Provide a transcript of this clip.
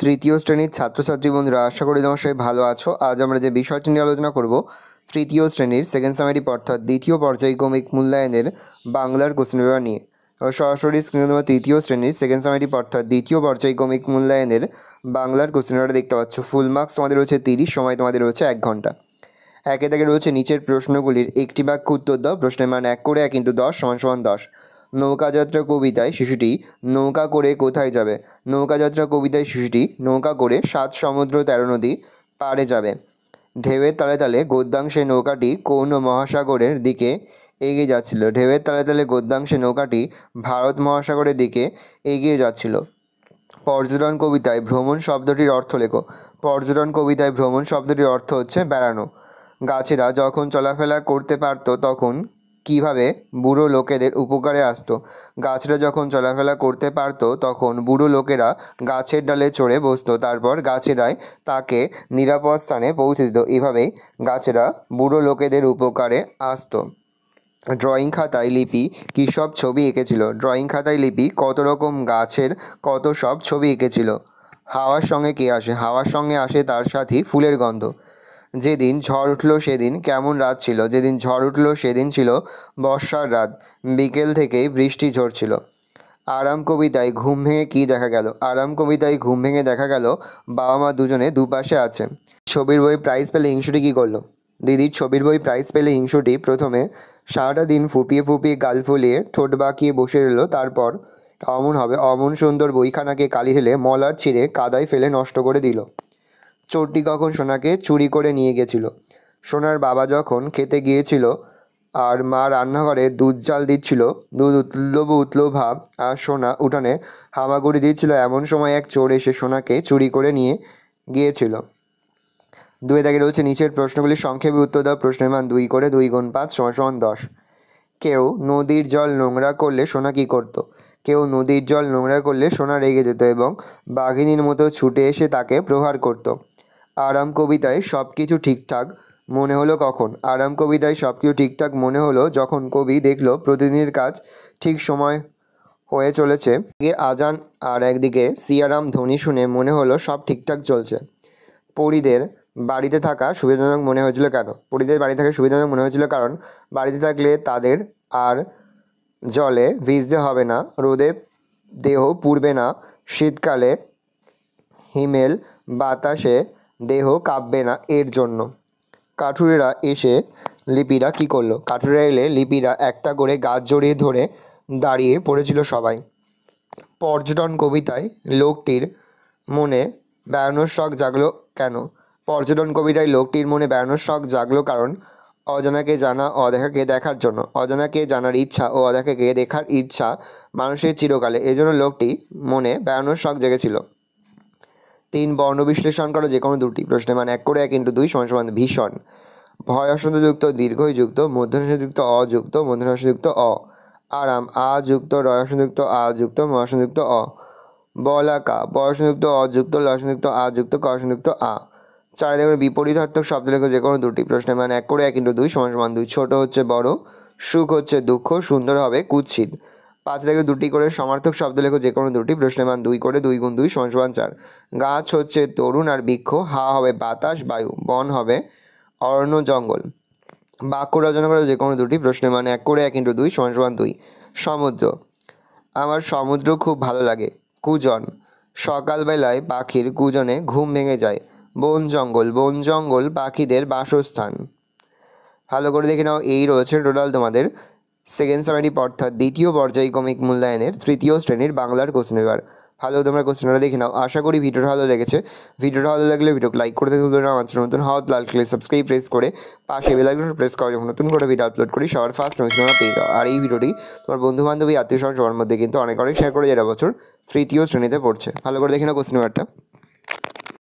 তৃতীয় শ্রেণীর ছাত্রছাত্রী বন্ধুরা, আশা করি তোমার সবাই ভালো আছো। আজ আমরা যে বিষয়টি নিয়ে আলোচনা করব, তৃতীয় শ্রেণীর সেকেন্ড সামারি অর্থাৎ দ্বিতীয় পর্যায়ক্রমিক মূল্যায়নের বাংলার কোশ্চেন পেপার নিয়ে। সরাসরি স্ক্রিনে তোমরা তৃতীয় শ্রেণীর সেকেন্ড সামারি অর্থাৎ দ্বিতীয় পর্যায়ক্রমিক মূল্যায়নের বাংলার কোশ্চেন পেপারটা দেখতে পাচ্ছ। ফুল মার্কস তোমাদের রয়েছে 30, সময় তোমাদের রয়েছে 1 ঘন্টা। একে দাগে রয়েছে নিচের প্রশ্নগুলির একটি বাক্য উত্তর দাও। প্রশ্নের মান 1 করে 1 × 10 = 10। নৌকাযাত্রা কবিতায় শিশুটি নৌকা করে কোথায় যাবে? নৌকাযাত্রা কবিতায় শিশুটি নৌকা করে 7 সমুদ্র 13 নদী পাড়ে যাবে। ঢেউয়ের তালে তালে গদ্যাংশে নৌকাটি কোন মহাসাগরের দিকে এগিয়ে যাচ্ছিল? ঢেউয়ের তালে তালে গদ্যাংশে নৌকাটি ভারত মহাসাগরের দিকে এগিয়ে যাচ্ছিল। পর্যটন কবিতায় ভ্রমণ শব্দটির অর্থ লেখো। পর্যটন কবিতায় ভ্রমণ শব্দটির অর্থ হচ্ছে বেড়ানো। গাছেরা যখন চলাফেরা করতে পারত তখন কিভাবে বুড়ো লোকেদের উপকারে আসতো? গাছেরা যখন চলাফেরা করতে পারত তখন বুড়ো লোকেরা গাছের ডালে চড়ে বসতো, তারপর গাছেরাই তাকে নিরাপদ স্থানে পৌঁছে দিত। এভাবেই গাছেরা বুড়ো লোকেদের উপকারে আসতো। ড্রয়িং খাতায় লিপি কী সব ছবি এঁকেছিল? ড্রয়িং খাতায় লিপি কত রকম গাছের কত সব ছবি এঁকেছিল। হাওয়ার সঙ্গে কে আসে? হাওয়ার সঙ্গে আসে তার সাথী ফুলের গন্ধ। যেদিন ঝড় উঠল সেদিন কেমন রাত ছিল? যেদিন ঝড় উঠল সেদিন ছিল বর্ষার রাত। বিকেল থেকেই বৃষ্টি ঝরছিল। আরাম কবিতায় ঘুম ভেঙে কী দেখা গেল? আরাম কবিতায় ঘুম ভেঙে দেখা গেল বাবা মা দুজনে দুপাশে আছে। ছবির বই প্রাইজ পেলে হিংসুটি কী করলো? দিদির ছবির বই প্রাইজ পেলে হিংসুটি প্রথমে সারাটা দিন ফুপিয়ে ফুপিয়ে গাল ফুলিয়ে ঠোঁট বাঁকিয়ে বসে রইল। তারপর অমন সুন্দর বইখানাকে কালি ঢেলে মলার ছিঁড়ে কাদায় ফেলে নষ্ট করে দিল। চোরটি কখন সোনাকে চুরি করে নিয়ে গেছিল? সোনার বাবা যখন খেতে গিয়েছিল আর মা রান্নাঘরে দুধ জাল দিচ্ছিল, দুধ উতলো ভাব আর সোনা উঠানে হামাগুড়ি দিচ্ছিল, এমন সময় এক চোর এসে সোনাকে চুরি করে নিয়ে গিয়েছিল। 2 দাগে রয়েছে নিচের প্রশ্নগুলি সংক্ষেপে উত্তর দাও। প্রশ্নের মান 2 করে 2 × 5 = 10। কেউ নদীর জল নোংরা করলে সোনা কী করত? কেউ নদীর জল নোংরা করলে সোনা রেগে যেত এবং বাঘিনীর মতো ছুটে এসে তাকে প্রহার করত। আরাম কবিতায় সব কিছু ঠিকঠাক মনে হলো কখন? আরাম কবিতায় সব কিছু ঠিকঠাক মনে হলো যখন কবি দেখল প্রতিদিনের কাজ ঠিক সময় হয়ে চলেছে। আজান আর একদিকে সিয়ারাম ধ্বনি শুনে মনে হলো সব ঠিকঠাক চলছে। পরীদের বাড়িতে থাকা সুবিধাজনক মনে হয়েছিল কেন? পরীদের বাড়ি থাকা সুবিধাজনক মনে হয়েছিল কারণ বাড়িতে থাকলে তাদের আর জলে ভিজতে হবে না, রোদে দেহ পুড়বে না, শীতকালে হিমেল বাতাসে দেহ কাঁপবে না, এর জন্য। কাঠুরেরা এসে লিপিরা কী করলো? কাঠুরেরা এলে লিপিরা একটা করে গাছ জড়িয়ে ধরে দাঁড়িয়ে পড়েছিল সবাই। পর্যটন কবিতায় লোকটির মনে বেড়ানোর শখ জাগলো কেন? পর্যটন কবিতায় লোকটির মনে বেড়ানোর শখ জাগলো কারণ অজানাকে জানা অদেখাকে দেখার জন্য। অজানাকে জানার ইচ্ছা ও অদেখাকে দেখার ইচ্ছা মানুষের চিরকালে, এজন্য লোকটি মনে বেড়ানোর শখ জেগেছিল। 3 বর্ণ বিশ্লেষণ করো যে কোনো দুটি। প্রশ্নের মান 1 করে 1 × 2 = ভীষণ। ভয়সন্ধযুক্ত দীর্ঘযুক্ত মূর্ধন্যযুক্ত অযুক্ত মূর্ধন্যযুক্ত অ। আরাম আযুক্ত রয়সযুক্ত আযুক্ত মহাসযুক্ত অ। বলাকা বয়সযুক্ত অযুক্ত লয়সযুক্ত আযুক্ত করসযুক্ত আ। 4 দাগের বিপরীতার্থক শব্দ লেখো যে কোনো দুটি। প্রশ্নের মান 1 করে 1 × 2 = 2। ছোট হচ্ছে বড়, সুখ হচ্ছে দুঃখ, সুন্দর হবে কুৎসিত। 5 দাগে দুটি করে সমার্থক শব্দ লেখো যে কোনো দুটি। প্রশ্নের মান 2 করে 2 × 2 = 4। গাছ হচ্ছে তরুণ আর বৃক্ষ, হাওয়া হবে বাতাস বায়ু, বন হবে অরণ্য জঙ্গল। বাক্য রচনা করো যে কোনো দুটি। প্রশ্নের মান 1 করে 1 × 2 = 2। সমুদ্র, আমার সমুদ্র খুব ভালো লাগে। কুজন, সকালবেলায় পাখির কুজনে ঘুম ভেঙে যায়। বন জঙ্গল পাখিদের বাসস্থান। ভালো করে দেখে নাও, এই রয়েছে টোটাল তোমাদের সেকেন্ড সামারি অর্থাৎ দ্বিতীয় পর্যায়ক্রমিক মূল্যায়নের তৃতীয় শ্রেণীর বাংলার কোশ্চেন পেপার। ভালো তোমরা কোশ্চেনটা দেখে নাও। আশা করি ভিডিওটা ভালো লেগেছে। ভিডিওটা ভালো লাগলে ভিডিওকে লাইক করতে ভুলো না। আমার নতুন হওয়া লাল ক্লিক সাবস্ক্রাইব প্রেস করে পাশে বেল আইকনটা প্রেস করো, যখন নতুন করে ভিডিও আপলোড করি সবার ফার্স্ট নোটিফিকেশন পেয়ে যাও। আর এই ভিডিওটি তোমার বন্ধু বান্ধবী আত্মীয় স্বজন সবার মধ্যে কিন্তু অনেক শেয়ার করে যারা বছর তৃতীয় শ্রেণীতে পড়ছে। ভালো করে দেখে নাও কোশ্চেন পেপারটা।